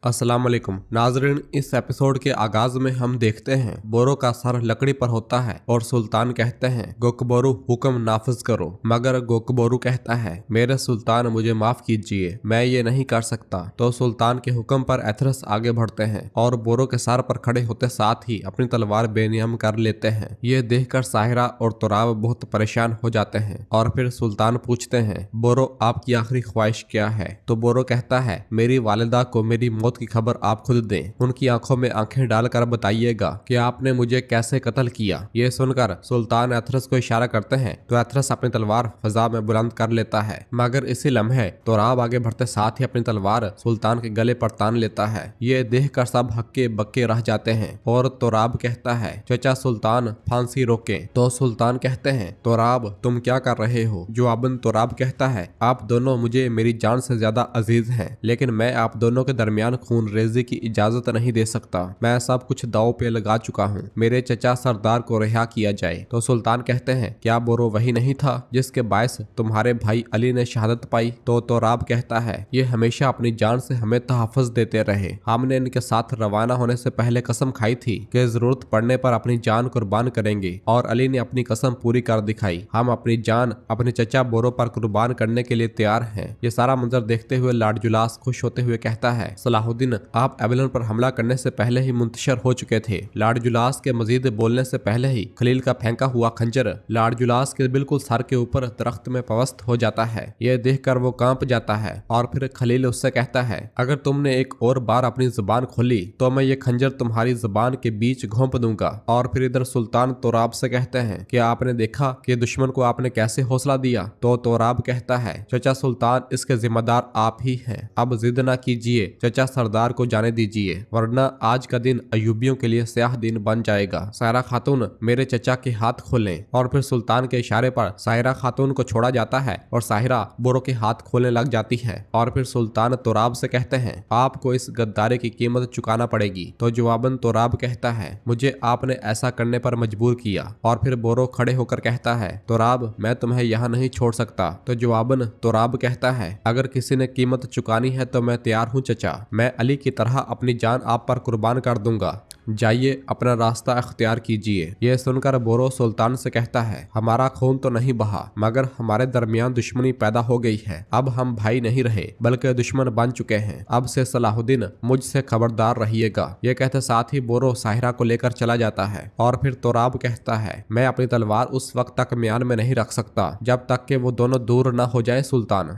अस्सलाम वालेकुम नाजरीन, इस एपिसोड के आगाज में हम देखते हैं बोरो का सर लकड़ी पर होता है और सुल्तान कहते हैं गोकबोरू हुक्म नाफिज करो। मगर गोकबोरू कहता है मेरे सुल्तान मुझे माफ कीजिए, मैं ये नहीं कर सकता। तो सुल्तान के हुक्म पर एथरस आगे बढ़ते हैं और बोरो के सर पर खड़े होते साथ ही अपनी तलवार बेनियम कर लेते हैं। ये देखकर साहिरा और तुराब बहुत परेशान हो जाते हैं और फिर सुल्तान पूछते हैं बोरो आपकी आखिरी ख्वाहिश क्या है। तो बोरो कहता है मेरी वालिदा को मेरी मौत की खबर आप खुद दें, उनकी आंखों में आंखें डालकर बताइएगा कि आपने मुझे कैसे कत्ल किया। ये सुनकर सुल्तान एथरस को इशारा करते हैं तो एथरस अपनी तलवार फजा में बुलंद कर लेता है। मगर इसी लम्हे तोराब आगे बढ़ते साथ ही अपनी तलवार सुल्तान के गले पर तान लेता है। ये देखकर सब हक्के बक्के रह जाते हैं और तोराब कहता है चचा सुल्तान फांसी रोके। तो सुल्तान कहते हैं तोराब तुम क्या कर रहे हो। जवाबन तोराब कहता है आप दोनों मुझे मेरी जान से ज्यादा अजीज हैं, लेकिन मैं आप दोनों के दरमियान खून रेजी की इजाजत नहीं दे सकता। मैं सब कुछ दाव पे लगा चुका हूँ, मेरे चचा सरदार को रिहा किया जाए। तो सुल्तान कहते हैं क्या बोरो वही नहीं था जिसके बायस तुम्हारे भाई अली ने शहादत पाई। तो तोराब कहता है ये हमेशा अपनी जान से हमें तहफ़्फ़ुज़ देते रहे। हमने इनके साथ रवाना होने से पहले कसम खाई थी कि जरूरत पड़ने पर अपनी जान कुर्बान करेंगे और अली ने अपनी कसम पूरी कर दिखाई। हम अपनी जान अपने चचा बोरो पर कुर्बान करने के लिए तैयार हैं। ये सारा मंजर देखते हुए लॉर्ड जुलास खुश होते हुए कहता है सलाहुद्दीन आप एबेलन पर हमला करने से पहले ही मुंतशर हो चुके थे। लॉर्ड जुलास के मजीद बोलने से पहले ही खलील का फेंका हुआ खंजर लॉर्ड जुलास के बिल्कुल सर के ऊपर दरख्त में पवस्त हो जाता है। यह देखकर वो कांप जाता है और फिर खलील उससे कहता है अगर तुमने एक और बार अपनी जुबान खोली तो मैं ये खंजर तुम्हारी जुबान के बीच घोंप दूंगा। और फिर इधर सुल्तान तोराब से कहते हैं कि आपने देखा कि दुश्मन को आपने कैसे हौसला दिया। तो तोराब कहता है चचा सुल्तान इसके जिम्मेदार आप ही हैं, अब जिद ना कीजिए, चचा सरदार को जाने दीजिए वरना आज का दिन अयूबियों के लिए स्याह दिन बन जाएगा। सायरा खातून मेरे चचा के हाथ खोलें। और फिर सुल्तान के इशारे पर सायरा खातून को छोड़ा जाता है और साहिरा बोरो के हाथ खोलने लग जाती है। और फिर सुल्तान तोराब से कहते हैं आपको इस गद्दारी की कीमत चुकाना पड़ेगी। तो जवाबन तोराब कहता है मुझे आपने ऐसा करने पर मजबूर किया। और फिर बोरो खड़े होकर कहता है तोराब मैं तुम्हें यहाँ नहीं छोड़ सकता। तो जवाबन तोराब कहता है अगर किसी ने कीमत चुकानी है तो मैं तैयार हूँ चचा, मैं अली की तरह अपनी जान आप पर कुर्बान कर दूंगा, जाइए अपना रास्ता अख्तियार कीजिए। यह सुनकर बोरो सुल्तान से कहता है हमारा खून तो नहीं बहा मगर हमारे दरमियान दुश्मनी पैदा हो गई है। अब हम भाई नहीं रहे बल्कि दुश्मन बन चुके हैं। अब से सलाहुद्दीन मुझसे खबरदार रहिएगा। यह कहते साथ ही बोरो साहिरा को लेकर चला जाता है। और फिर तोराब कहता है मैं अपनी तलवार उस वक्त तक म्यान में नहीं रख सकता जब तक कि वो दोनों दूर न हो जाए सुल्तान।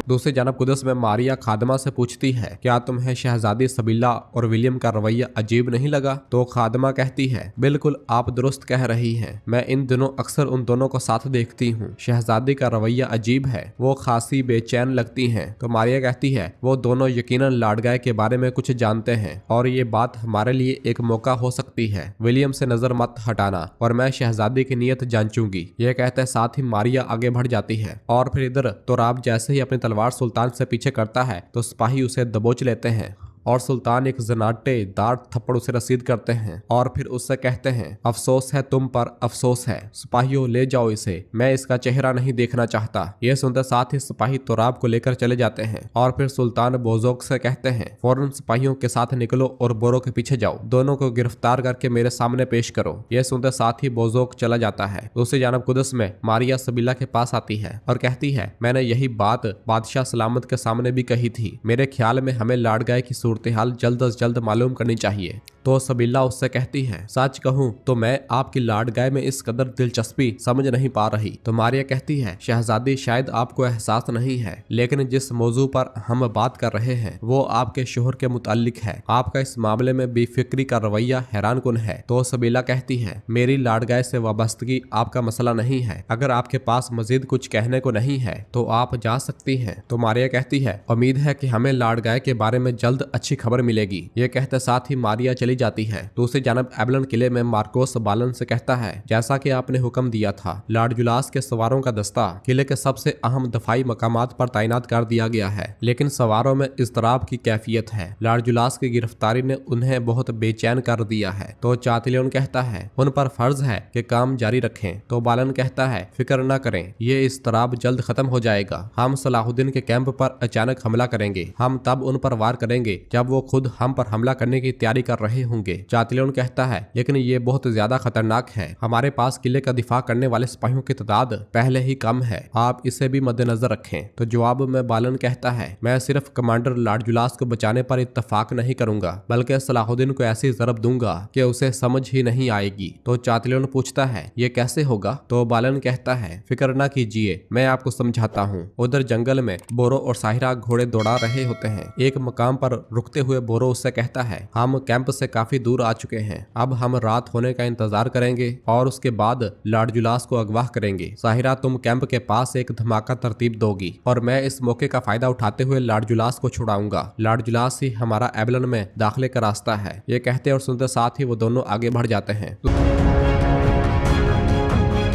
दूसरी जानब कुदस में मारिया खादमा से पूछती है क्या तुम्हें शहजादी सबीला और विलियम का रवैया अजीब नहीं लगा। तो खादमा कहती है बिल्कुल आप दुरुस्त कह रही हैं, मैं इन दिनों अक्सर उन दोनों को साथ देखती हूँ। शहजादी का रवैया अजीब है, वो खासी बेचैन लगती हैं। तो मारिया कहती है वो दोनों यकीनन लाडगाय के बारे में कुछ जानते हैं और ये बात हमारे लिए एक मौका हो सकती है। विलियम से नजर मत हटाना और मैं शहजादी की नीयत जांचूंगी। यह कहते साथ ही मारिया आगे बढ़ जाती है। और फिर इधर तोराब जैसे ही अपनी तलवार सुल्तान से पीछे करता है तो सिपाही उसे दबोच लेते हैं और सुल्तान एक जनाटेदार थप्पड़ उसे रसीद करते हैं। और फिर उससे कहते हैं अफसोस है तुम पर, अफसोस है, सिपाहियों ले जाओ इसे, मैं इसका चेहरा नहीं देखना चाहता। यह सुनते साथ ही सिपाही तोराब को लेकर चले जाते हैं। और फिर सुल्तान बोजोक से कहते हैं फौरन सिपाहियों के साथ निकलो और बोरो के पीछे जाओ, दोनों को गिरफ्तार करके मेरे सामने पेश करो। यह सुनते साथ ही बोजोक चला जाता है। दूसरी जानब कुदस में मारिया सबीला के पास आती है और कहती है मैंने यही बात बादशाह सलामत के सामने भी कही थी, मेरे ख्याल में हमें लाडगाय की हाल जल्द अज जल्द मालूम करनी चाहिए। तो सबीला उससे कहती है सच कहूँ तो मैं आपकी लाडगाय में इस कदर दिलचस्पी समझ नहीं पा रही। तो मारिया कहती है शहजादी शायद आपको एहसास नहीं है लेकिन जिस मौजू पर हम बात कर रहे हैं वो आपके शोहर के मुताल्लिक है। आपका इस मामले में बेफिक्री का रवैया हैरान कुन है। तो सबीला कहती है मेरी लाडगाय से वाबस्तगी आपका मसला नहीं है, अगर आपके पास मजीद कुछ कहने को नहीं है तो आप जा सकती हैं। तो मारिया कहती है उम्मीद है कि हमें लाडगाय के बारे में जल्द अच्छी खबर मिलेगी। ये कहते साथ ही मारिया चली जाती है। दूसरी जानब एबलन किले में मार्कोस बालन से कहता है, जैसा कि आपने हुक्म दिया था, लॉर्ड जुलास के सवारों का दस्ता किले के सबसे अहम दफाई मकामात पर तैनात कर दिया गया है, लेकिन सवारों में इज़्तिराब की कैफियत है। लॉर्ड जुलास की गिरफ्तारी ने उन्हें बहुत बेचैन कर दिया है। तो चातिलियन कहता है, उन पर फर्ज है कि काम जारी रखें। तो बालन कहता है, फिक्र न करें, ये इज़्तिराब जल्द खत्म हो जाएगा। हम सलाहुद्दीन के कैंप पर अचानक हमला करेंगे। हम तब उन पर वार करेंगे जब वो खुद हम पर हमला करने की तैयारी कर रहे होंगे। चातिलियन कहता है, लेकिन ये बहुत ज्यादा खतरनाक है। हमारे पास किले का दिफा करने वाले सिपाहियों की तादाद पहले ही कम है, आप इसे भी मद्देनजर रखें। तो जवाब में बालन कहता है, मैं सिर्फ कमांडर लॉर्ड जुलास को बचाने पर इत्तफाक नहीं करूंगा, बल्कि सलाहुद्दीन को ऐसी जरब दूंगा कि उसे समझ ही नहीं आएगी। तो चातिलियन पूछता है, ये कैसे होगा? तो बालन कहता है, फिक्र न कीजिए, मैं आपको समझाता हूँ। उधर जंगल में बोरो और साहिरा घोड़े दौड़ा रहे होते हैं। एक मकाम पर रुकते हुए बोरो उससे कहता है, हम कैंप से काफी दूर आ चुके हैं, अब हम रात होने का इंतजार करेंगे और उसके बाद लॉर्ड जुलास को अगवा करेंगे। साहिरा, तुम कैंप के पास एक धमाका तरतीब दोगी और मैं इस मौके का फायदा उठाते हुए लॉर्ड जुलास को छुड़ाऊंगा। लॉर्ड जुलास ही हमारा एबलन में दाखिले का रास्ता है। ये कहते और सुनते साथ ही वो दोनों आगे बढ़ जाते हैं।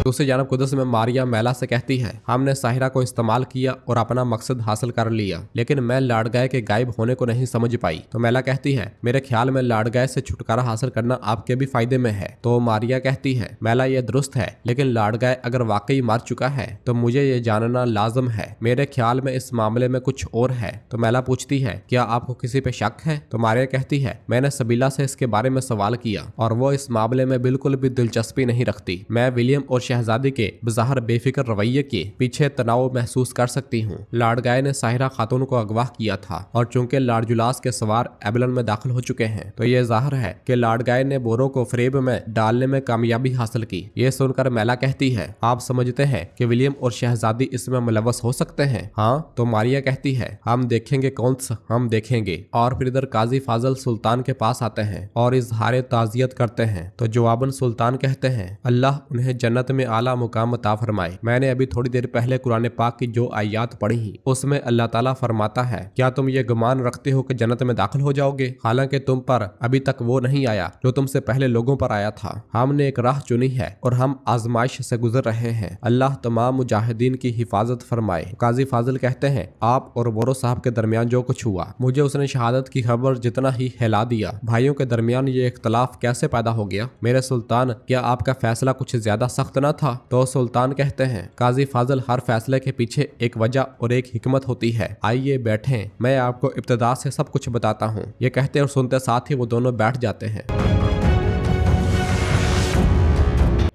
दूसरी जानब कुदस में मारिया मैला से कहती है, हमने साहिरा को इस्तेमाल किया और अपना मकसद हासिल कर लिया, लेकिन मैं लाडगाय के गायब होने को नहीं समझ पाई। तो मैला कहती है, मेरे ख्याल में लाडगाय से छुटकारा हासिल करना आपके भी फायदे में है। तो मारिया कहती है, मैला ये दुरुस्त है, लेकिन लाडगाय अगर वाकई मार चुका है तो मुझे ये जानना लाजम है। मेरे ख्याल में इस मामले में कुछ और है। तो मैला पूछती है, क्या आपको किसी पे शक है? तो मारिया कहती है, मैंने सबीला से इसके बारे में सवाल किया और वो इस मामले में बिल्कुल भी दिलचस्पी नहीं रखती। मैं विलियम और शहजादी के बज़ाहिर बेफिक्र रवैये के पीछे तनाव महसूस कर सकती हूँ। लाडगाय ने साहिरा खातून को अगवा किया था और चूंकि लॉर्ड जुलास के सवार एबलन में दाखिल हो चुके हैं, तो ये जाहिर है कि लाडगाय ने बोरो को फरेब में डालने में कामयाबी हासिल की। ये सुनकर मैला कहती है, आप समझते हैं कि विलियम और शहजादी इसमें मुलव्वस हो सकते हैं? हाँ। तो मारिया कहती है, हम देखेंगे कौन सा, हम देखेंगे। और फिर इधर काजी फाजल सुल्तान के पास आते हैं और इजहार ताजियत करते हैं। तो जवाबन सुल्तान कहते हैं, अल्लाह उन्हें जन्नत में आला मुकाम अता फरमाए। मैंने अभी थोड़ी देर पहले कुरान पाक की जो आयत पढ़ी उसमें अल्लाह ताला फरमाता है, क्या तुम ये गुमान रखते हो कि जन्नत में दाखिल हो जाओगे, हालांकि तुम पर अभी तक वो नहीं आया जो तुमसे पहले लोगों पर आया था। हमने एक राह चुनी है और हम आजमाइश से गुजर रहे हैं। अल्लाह तमाम मुजाहिदीन की हिफाजत फरमाए। काजी फाजिल कहते हैं, आप और बोरो साहब के दरमियान जो कुछ हुआ, मुझे उसने शहादत की खबर जितना ही हिला दिया। भाइयों के दरमियान ये इख्तलाफ कैसे पैदा हो गया? मेरे सुल्तान, क्या आपका फैसला कुछ ज्यादा सख्त न था? तो सुल्तान कहते हैं, काजी फाजिल, हर फैसले के पीछे एक वजह और एक हिकमत होती है। आइए बैठें, मैं आपको इब्तिदा से सब कुछ बताता हूँ। ये कहते और सुनते साथ ही वो दोनों बैठ जाते हैं।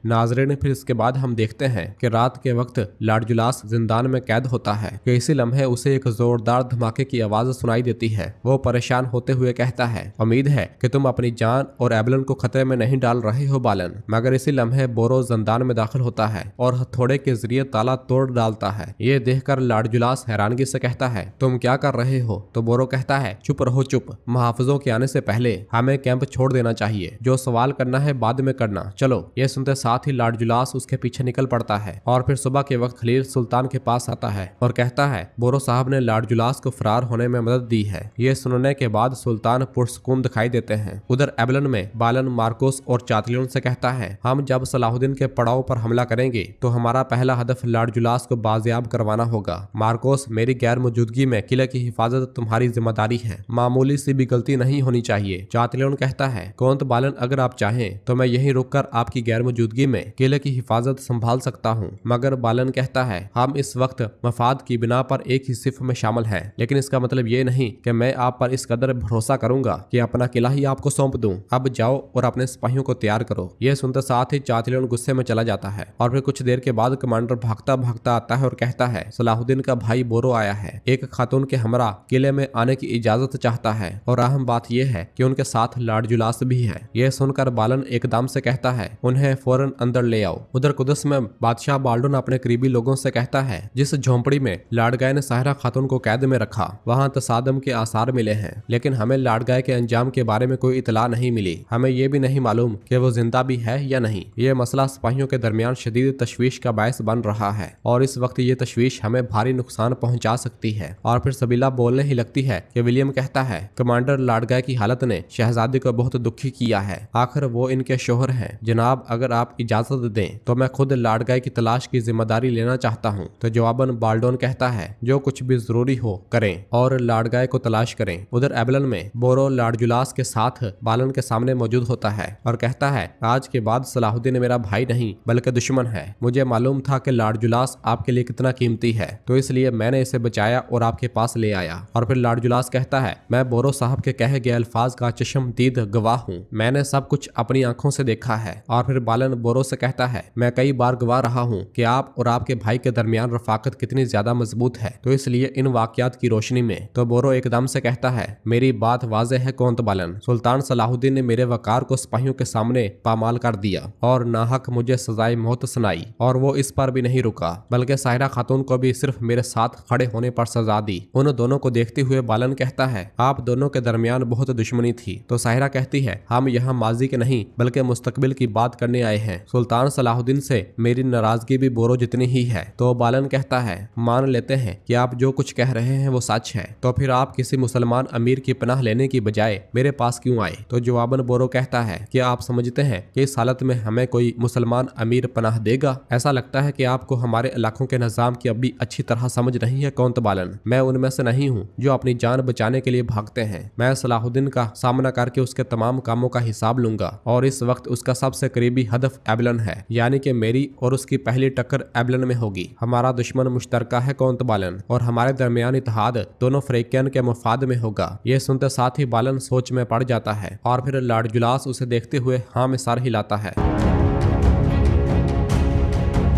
नाजरीन, फिर इसके बाद हम देखते हैं कि रात के वक्त लॉर्ड जुलास जिंदान में कैद होता है कि इसी लम्हे उसे एक जोरदार धमाके की आवाज सुनाई देती है। वो परेशान होते हुए कहता है, उम्मीद है कि तुम अपनी जान और एबलन को खतरे में नहीं डाल रहे हो बालन। मगर इसी लम्हे बोरो जिंदान में दाखिल होता है और हथौड़े के जरिए ताला तोड़ डालता है। ये देखकर लॉर्ड जुलास हैरानगी से कहता है, तुम क्या कर रहे हो? तो बोरो कहता है, चुप रहो चुप, मुहाफिजों के आने से पहले हमें कैंप छोड़ देना चाहिए। जो सवाल करना है बाद में करना, चलो। ये सुनते साथ ही लॉर्ड जुलास उसके पीछे निकल पड़ता है और फिर सुबह के वक्त खलील सुल्तान के पास आता है और कहता है, बोरो साहब ने लॉर्ड जुलास को फरार होने में मदद दी है। ये सुनने के बाद सुल्तान पुरसुकून दिखाई देते हैं। उधर एबलन में बालन मार्कोस और चातलियन से कहता है, हम जब सलाहुद्दीन के पड़ाव पर हमला करेंगे तो हमारा पहला हदफ लॉर्ड जुलास को बाजियाब करवाना होगा। मार्कोस, मेरी गैर मौजूदगी में किले की हिफाजत तुम्हारी जिम्मेदारी है, मामूली सी भी गलती नहीं होनी चाहिए। चातलियन कहता है, कौन तो बालन, अगर आप चाहें तो मैं यहीं रुककर आपकी गैर मौजूदगी में किले की हिफाजत संभाल सकता हूँ। मगर बालन कहता है, हम इस वक्त मफाद की बिना पर एक ही सिफ में शामिल हैं, लेकिन इसका मतलब ये नहीं कि मैं आप पर इस कदर भरोसा करूंगा कि अपना किला ही आपको सौंप दूं। अब जाओ और अपने सिपाहियों को तैयार करो। यह सुनते साथ ही चातलियन गुस्से में चला जाता है और फिर कुछ देर के बाद कमांडर भागता भागता आता है और कहता है, सलाहुद्दीन का भाई बोरो आया है, एक खातून के हमरा किले में आने की इजाजत चाहता है और अहम बात यह है कि उनके साथ लॉर्ड जुलास भी है। यह सुनकर बालन एकदम से कहता है, उन्हें फौरन अंदर ले आओ। उधर कुदस में बादशाह बाल्डुन अपने करीबी लोगों से कहता है जिस झोंपड़ी में लाडगाय ने साहिरा खातून को कैद में रखा वहाँ तसादम के आसार मिले हैं, लेकिन हमें लाडगाय के अंजाम के बारे में कोई इतला नहीं मिली। हमें ये भी नहीं मालूम कि वो जिंदा भी है या नहीं। ये मसला सिपाहियों के दरमियान शदीद तशवीश का बायस बन रहा है और इस वक्त ये तशवीश हमें भारी नुकसान पहुंचा सकती है। और फिर सबीला बोलने ही लगती है कि विलियम कहता है कमांडर लाडगाय की हालत ने शहजादी को बहुत दुखी किया है। आखिर वो इनके शोहर हैं। जनाब अगर आप इजाजत दें तो मैं खुद लाडगाय की तलाश की जिम्मेदारी लेना चाहता हूँ। तो जवाबन बाल्डोन कहता है जो कुछ भी जरूरी हो करें और लाडगाय को तलाश करें। उधर एबलन में बोरो लाडजुलास के साथ बालन के सामने मौजूद होता है और कहता है आज के बाद सलाहुद्दीन मेरा भाई नहीं बल्कि दुश्मन है। मुझे मालूम था कि लाडजुलास आपके लिए कितना कीमती है, तो इसलिए मैंने इसे बचाया और आपके पास ले आया। और फिर लाडजुलास कहता है मैं बोरो साहब के कहे गए अल्फाज का चश्मदीद गवाह हूँ, मैंने सब कुछ अपनी आंखों से देखा है। और फिर बालन बोरो से कहता है मैं कई बार गवाह रहा हूँ कि आप और आपके भाई के दरमियान रफाकत कितनी ज्यादा मजबूत है, तो इसलिए इन वाकयात की रोशनी में। तो बोरो एकदम से कहता है मेरी बात वाज़ेह है कौंत बालन, सुल्तान सलाहुद्दीन ने मेरे वकार को सिपाहियों के सामने पामाल कर दिया और नाहक मुझे सजाए मौत सुनाई। और वो इस पर भी नहीं रुका बल्कि साहिरा खातून को भी सिर्फ मेरे साथ खड़े होने पर सजा दी। उन दोनों को देखते हुए बालन कहता है आप दोनों के दरमियान बहुत दुश्मनी थी। तो साहिरा कहती है हम यहाँ माजी के नहीं बल्कि मुस्तकबिल की बात करने आए हैं। सुल्तान सलाहुद्दीन से मेरी नाराजगी भी बोरो जितनी ही है। तो बालन कहता है मान लेते हैं कि आप जो कुछ कह रहे हैं वो सच है, तो फिर आप किसी मुसलमान अमीर की पनाह लेने की बजाय मेरे पास क्यों आए। तो जवाबन बोरो कहता है कि आप समझते हैं कि इस हालत में हमें कोई मुसलमान अमीर पनाह देगा। ऐसा लगता है कि आपको हमारे इलाकों के निजाम की अभी अच्छी तरह समझ नहीं है कौंत बालन। मैं उनमें से नहीं हूँ जो अपनी जान बचाने के लिए भागते हैं। मैं सलाहुद्दीन का सामना करके उसके तमाम कामों का हिसाब लूंगा और इस वक्त उसका सबसे करीबी हदफ एबलन है, यानी कि मेरी और उसकी पहली टक्कर एबलन में होगी। हमारा दुश्मन मुश्तरका है कौंत बालन और हमारे दरमियान इत्तेहाद दोनों फ्रीकियन के मुफाद में होगा। ये सुनते साथ ही बालन सोच में पड़ जाता है और फिर लाडजुलास उसे देखते हुए हाँ में सर हिलाता है।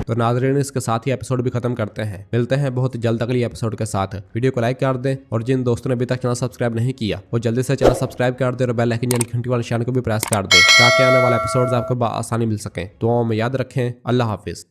तो नाज़रीन इसके साथ ही एपिसोड भी खत्म करते हैं। मिलते हैं बहुत जल्द अगली एपिसोड के साथ। वीडियो को लाइक कर दें और जिन दोस्तों ने अभी तक चैनल सब्सक्राइब नहीं किया वो जल्दी से चैनल सब्सक्राइब कर दें और बेल आइकन यानी घंटी वाले निशान को भी प्रेस कर दें ताकि आने वाले एपिसोड्स आपको आसानी मिल सकें। दुआओं में याद रखें। अल्लाह हाफिज।